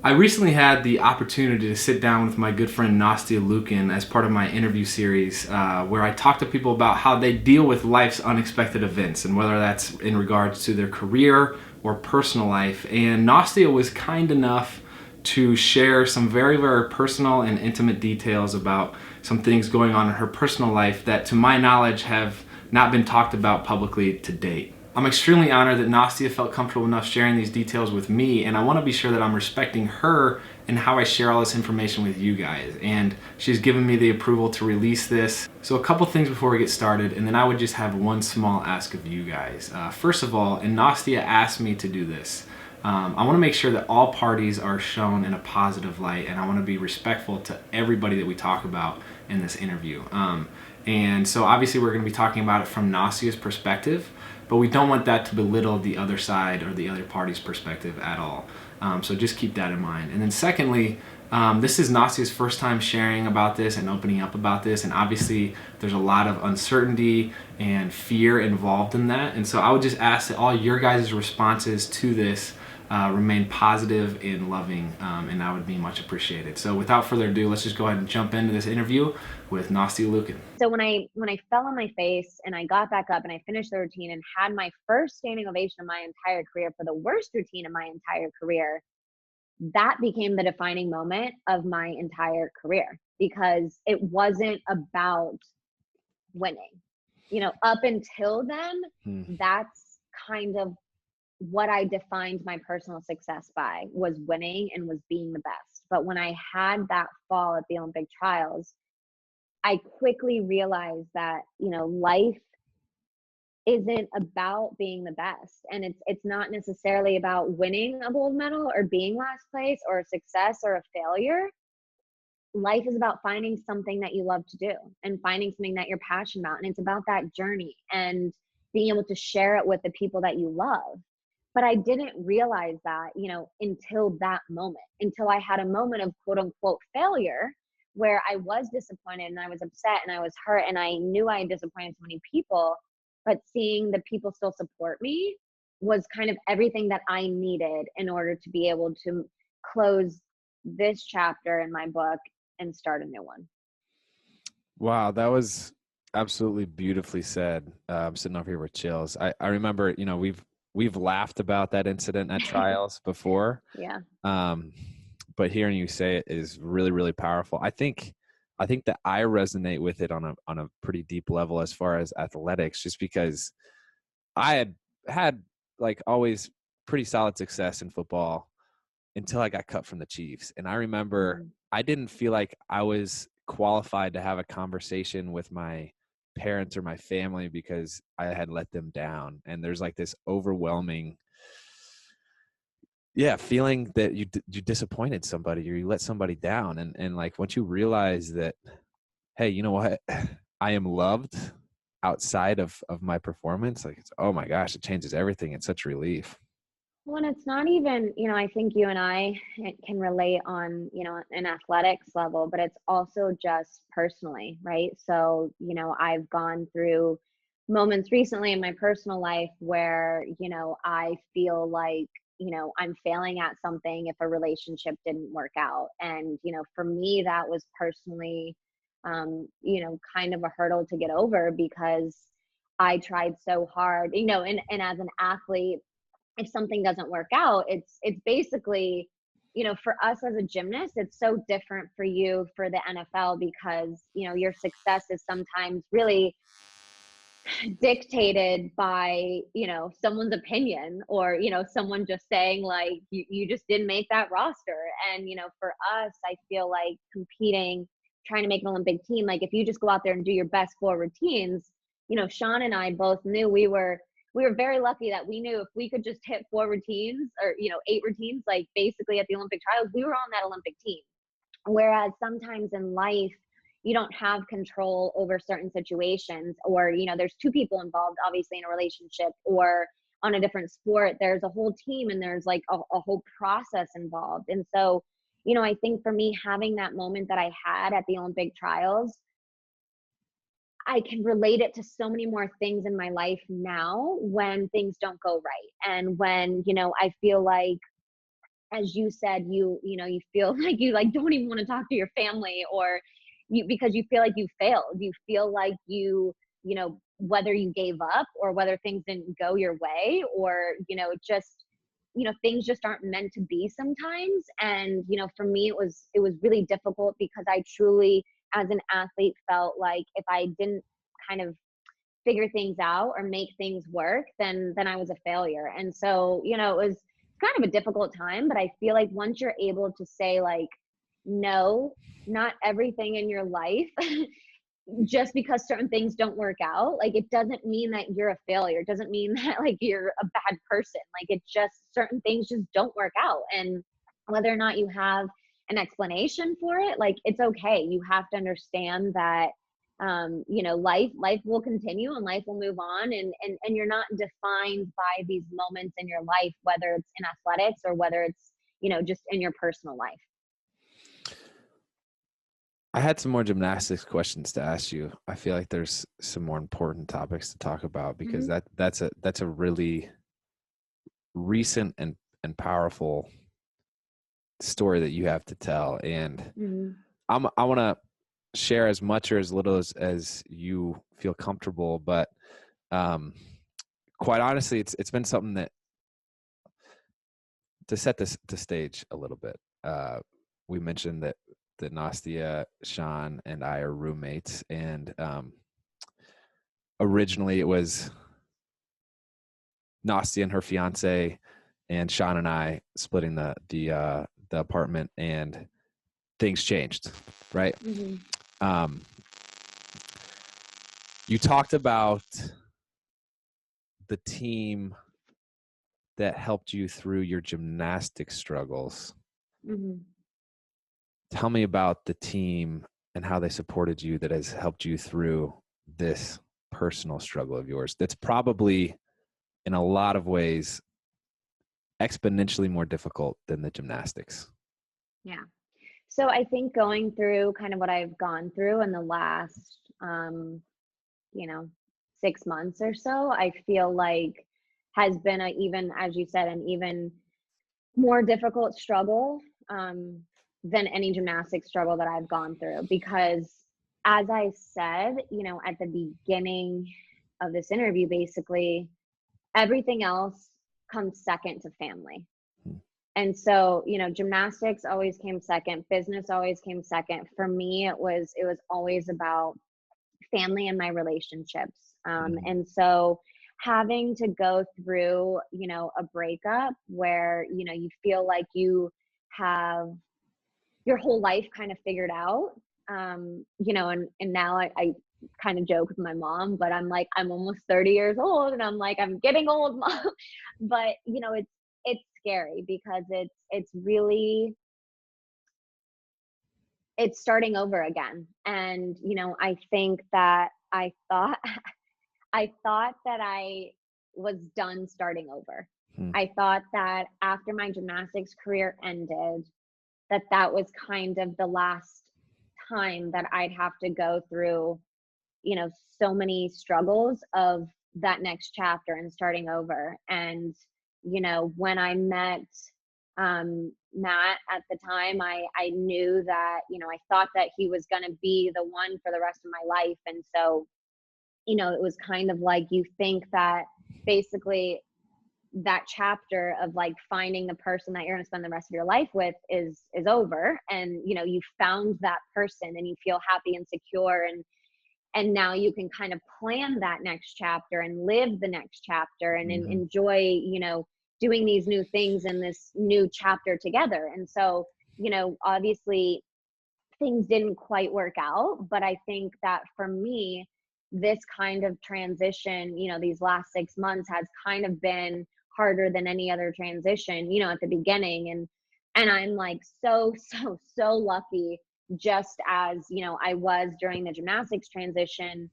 I recently had the opportunity to sit down with my good friend Nastia Liukin as part of my interview series, where I talk to people about how they deal with life's unexpected events and whether that's in regards to their career or personal life. And Nastia was kind enough to share some very, very personal and intimate details about some things going on in her personal life that, to my knowledge, have not been talked about publicly to date. I'm extremely honored that Nastia felt comfortable enough sharing these details with me, and I want to be sure that I'm respecting her and how I share all this information with you guys. And she's given me the approval to release this. So a couple things before we get started, and then I would just have one small ask of you guys. First of all, and Nastia asked me to do this, I want to make sure that all parties are shown in a positive light, and I want to be respectful to everybody that we talk about in this interview. And so obviously we're going to be talking about it from Nastia's perspective, but we don't want that to belittle the other side or the other party's perspective at all. So just keep that in mind. And then secondly, this is Nastia's first time sharing about this and opening up about this, and obviously there's a lot of uncertainty and fear involved in that. And so I would just ask that all your guys' responses to this remain positive and loving, and that would be much appreciated. So without further ado, let's just go ahead and jump into this interview with Nastia Liukin. So when I fell on my face and I got back up and I finished the routine and had my first standing ovation of my entire career for the worst routine of my entire career, that became the defining moment of my entire career because it wasn't about winning. Up until then, that's kind of what I defined my personal success by, was winning and was being the best. But when I had that fall at the Olympic trials, I quickly realized that, life isn't about being the best, and it's not necessarily about winning a gold medal or being last place or a success or a failure. Life is about finding something that you love to do and finding something that you're passionate about, and it's about that journey and being able to share it with the people that you love. But I didn't realize that, until that moment, until I had a moment of quote unquote failure where I was disappointed and I was upset and I was hurt and I knew I had disappointed so many people, but seeing the people still support me was kind of everything that I needed in order to be able to close this chapter in my book and start a new one. Wow, that was absolutely beautifully said. I'm sitting over here with chills. I remember, we've laughed about that incident at trials before. Yeah. But hearing you say it is really, really powerful. I think that I resonate with it on a pretty deep level as far as athletics, just because I had like always pretty solid success in football until I got cut from the Chiefs. And I remember I didn't feel like I was qualified to have a conversation with my parents or my family because I had let them down. And there's like this overwhelming feeling that you disappointed somebody or you let somebody down. And like, once you realize that, hey, you know what, I am loved outside of my performance, like, oh my gosh, it changes everything. It's such relief. Well, and it's not even, I think you and I can relate on, an athletics level, but it's also just personally, right? So, I've gone through moments recently in my personal life where, I feel like, I'm failing at something if a relationship didn't work out. And, for me, that was personally, kind of a hurdle to get over because I tried so hard, and as an athlete, if something doesn't work out, it's basically, for us as a gymnast, it's so different for you for the NFL because, your success is sometimes really dictated by, someone's opinion or, someone just saying like, you just didn't make that roster. And, for us, I feel like competing, trying to make an Olympic team, like if you just go out there and do your best 4 routines, Sean and I both knew we were very lucky that we knew if we could just hit 4 routines or, 8 routines, like basically at the Olympic trials, we were on that Olympic team. Whereas sometimes in life, you don't have control over certain situations or, there's 2 people involved, obviously in a relationship or on a different sport, there's a whole team and there's like a whole process involved. And so, I think for me, having that moment that I had at the Olympic trials, I can relate it to so many more things in my life now when things don't go right. And when, I feel like as you said, you feel like you like don't even want to talk to your family, or because you feel like you failed. You feel like whether you gave up or whether things didn't go your way, or just things just aren't meant to be sometimes. And for me, it was really difficult because I truly, as an athlete, felt like if I didn't kind of figure things out or make things work, then I was a failure. And so it was kind of a difficult time. But I feel like once you're able to say, like, no, not everything in your life just because certain things don't work out, like, it doesn't mean that you're a failure. It doesn't mean that like you're a bad person. Like, it's just certain things just don't work out. And whether or not you have an explanation for it, like, it's okay. You have to understand that life will continue and life will move on, and you're not defined by these moments in your life, whether it's in athletics or whether it's just in your personal life. I had some more gymnastics questions to ask you. I feel like there's some more important topics to talk about, because that's a really recent and powerful story that you have to tell. And I want to share as much or as little as you feel comfortable, but quite honestly, it's been something that, to set the stage a little bit, we mentioned that Nastia, Sean, and I are roommates, and originally it was Nastia and her fiance, and Sean and I splitting the apartment, and things changed, right? You talked about the team that helped you through your gymnastics struggles. Tell me about the team and how they supported you that has helped you through this personal struggle of yours that's probably in a lot of ways exponentially more difficult than the gymnastics. Yeah. So I think going through kind of what I've gone through in the last 6 months or so, I feel like has been even, as you said, an even more difficult struggle than any gymnastics struggle that I've gone through. Because as I said, at the beginning of this interview, basically everything else comes second to family. And so, gymnastics always came second, business always came second. For me, it was always about family and my relationships. And so having to go through, a breakup where, you feel like you have your whole life kind of figured out, and now I kind of joke with my mom, but I'm like, I'm almost 30 years old and I'm like, I'm getting old, mom. But, it's scary because it's really, it's starting over again. And, I think that I thought that I was done starting over. I thought that after my gymnastics career ended, that was kind of the last time that I'd have to go through, so many struggles of that next chapter and starting over. And, when I met Matt at the time, I knew that, I thought that he was going to be the one for the rest of my life. And so, it was kind of like, you think that basically that chapter of like finding the person that you're going to spend the rest of your life with is over. And, you found that person and you feel happy and secure. And now you can kind of plan that next chapter and live the next chapter and enjoy, doing these new things in this new chapter together. And so, obviously things didn't quite work out, but I think that for me, this kind of transition, these last 6 months has kind of been harder than any other transition, at the beginning. And I'm like, so lucky, just as, I was during the gymnastics transition,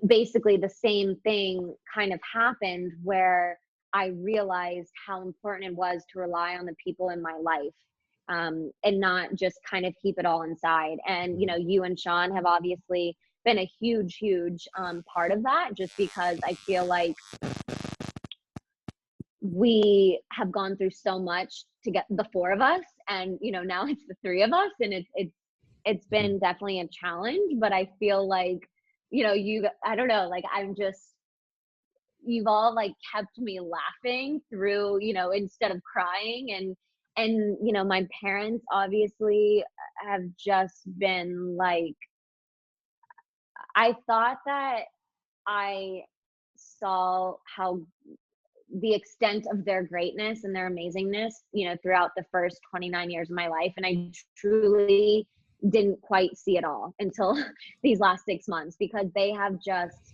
basically the same thing kind of happened where I realized how important it was to rely on the people in my life, and not just kind of keep it all inside. And, you and Sean have obviously been a huge part of that, just because I feel like, we have gone through so much to get the four of us, and now it's the three of us, and it's been definitely a challenge, but I feel like I don't know, like you've all like kept me laughing through, instead of crying. And my parents obviously have just been like, I thought that I saw how the extent of their greatness and their amazingness, throughout the first 29 years of my life. And I truly didn't quite see it all until these last 6 months, because they have just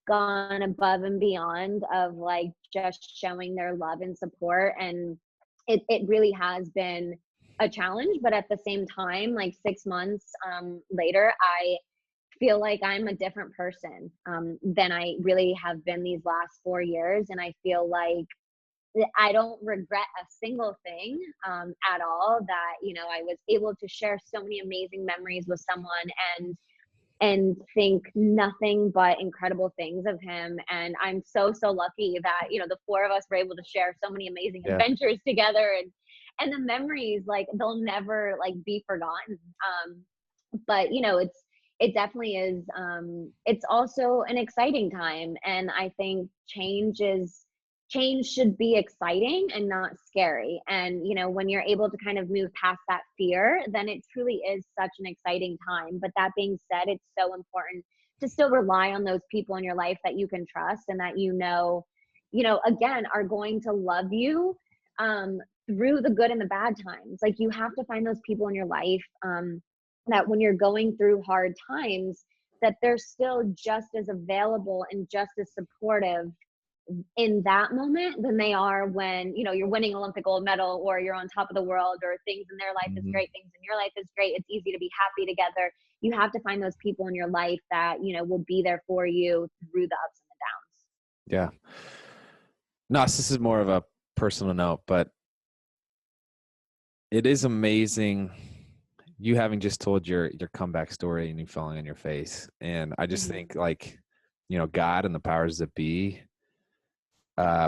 gone above and beyond of like just showing their love and support. And it really has been a challenge, but at the same time, like 6 months later, I feel like I'm a different person than I really have been these last 4 years. And I feel like I don't regret a single thing at all, that, I was able to share so many amazing memories with someone and think nothing but incredible things of him. And I'm so, so lucky that, the four of us were able to share so many amazing adventures together, and the memories, like, they'll never like be forgotten. But it definitely is, it's also an exciting time. And I think change should be exciting and not scary. And when you're able to kind of move past that fear, then it truly is such an exciting time. But that being said, it's so important to still rely on those people in your life that you can trust, and that again, are going to love you through the good and the bad times. Like, you have to find those people in your life that when you're going through hard times, that they're still just as available and just as supportive in that moment than they are when you're winning Olympic gold medal, or you're on top of the world, or things in their life is great, things in your life is great. It's easy to be happy together. You have to find those people in your life that will be there for you through the ups and the downs. Yeah. No, this is more of a personal note, but it is amazing you having just told your comeback story and you falling on your face. And I just think, like, God and the powers that be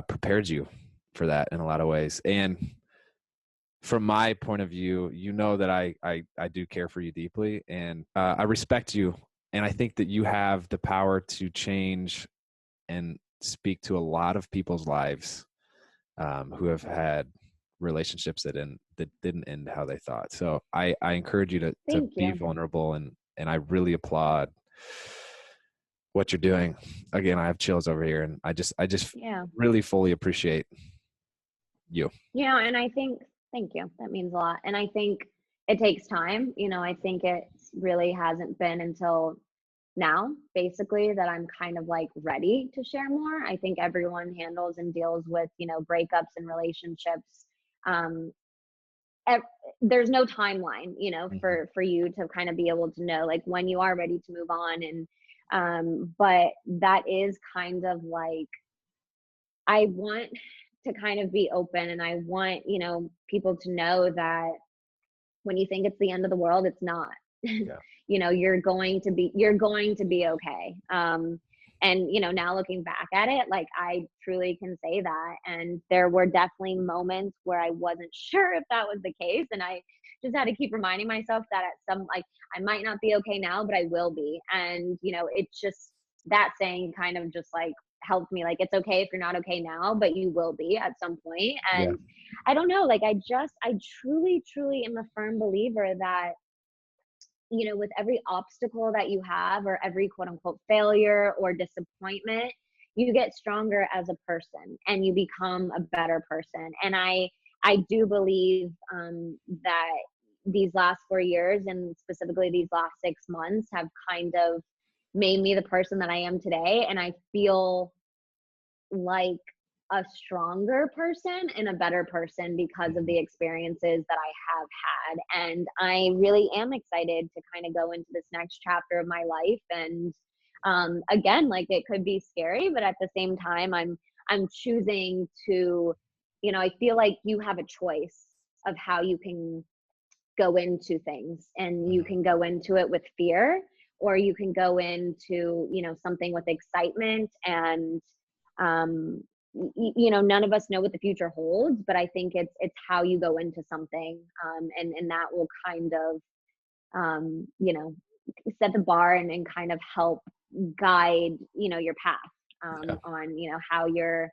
prepared you for that in a lot of ways. And from my point of view, that I do care for you deeply, and I respect you. And I think that you have the power to change and speak to a lot of people's lives who have had relationships that didn't end how they thought. So I encourage you to be vulnerable, and I really applaud what you're doing. Again, I have chills over here, and I just really fully appreciate you. Yeah. And I think, thank you. That means a lot. And I think it takes time. I think it really hasn't been until now, basically, that I'm kind of like ready to share more. I think everyone handles and deals with, breakups and relationships. There's no timeline, for you to kind of be able to know like when you are ready to move on. And but that is kind of like, I want to kind of be open, and I want, people to know that when you think it's the end of the world, it's not. Yeah. You're going to be okay. And now looking back at it, like, I truly can say that. And there were definitely moments where I wasn't sure if that was the case, and I just had to keep reminding myself that I might not be okay now, but I will be. And it's just that saying kind of just like helped me, like, it's okay if you're not okay now, but you will be at some point. And I don't know, like, I truly am a firm believer that with every obstacle that you have, or every quote unquote failure or disappointment, you get stronger as a person and you become a better person. And I do believe that these last 4 years, and specifically these last 6 months, have kind of made me the person that I am today. And I feel like a stronger person and a better person because of the experiences that I have had. And I really am excited to kind of go into this next chapter of my life. And again, like, it could be scary, but at the same time, I'm choosing to, I feel like you have a choice of how you can go into things, and you can go into it with fear, or you can go into, something with excitement and none of us know what the future holds, but I think it's how you go into something, and that will kind of, set the bar and kind of help guide, your path, Yeah. on, how you're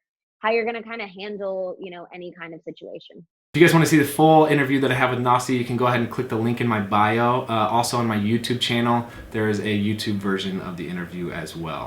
going to kind of handle, any kind of situation. If you guys want to see the full interview that I have with Nastia, you can go ahead and click the link in my bio. Also on my YouTube channel, there is a YouTube version of the interview as well.